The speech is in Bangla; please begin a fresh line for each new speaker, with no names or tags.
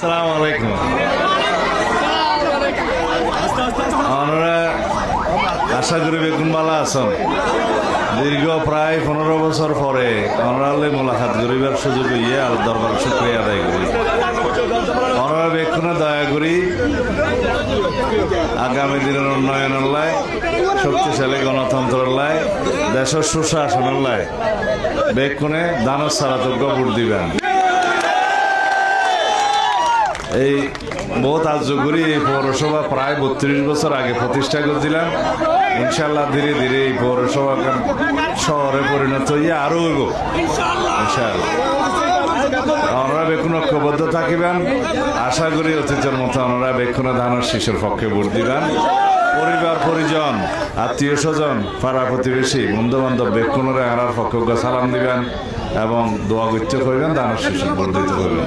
আসসালামু আলাইকুম। আমরা আশা করি বেগুন বালা আছেন। দীর্ঘ প্রায় 15 বছর পরে আমরা মোলাকাত করিবার সুযোগ হইয়ে আর দরবার শুক্রিয়া আদায় করি। আমরা বেগুনে দয়া করি আগামী দিনের উন্নয়নের লাই, শক্তিশালী গণতন্ত্রের লাই, দেশের সুশাসনের লাই বেগুনে দানের সারাতজ্ঞ ভোট দিবেন। এই বহুত আর্য করি এই পৌরসভা প্রায় 32 বছর আগে প্রতিষ্ঠা করেছিলাম। ইনশাল্লাহ ধীরে ধীরে এই পৌরসভা শহরে পরিণত হইয়া আরো হইব ইনশাল্লাহ। আমরা বেকুন ঐক্যবদ্ধ থাকিবেন। আশা করি অতীতের মতো আমরা বেকুনে ধানের শীষের পক্ষে ভোট দিবেন। পরিবার পরিজন, আত্মীয় স্বজন, পাড়া প্রতিবেশী, বন্ধু বান্ধব বেকুনের আনার পক্ষে সালাম দিবেন এবং দোয়া করতে করবেন, ধানের শীষের ভোট দিতে করবেন।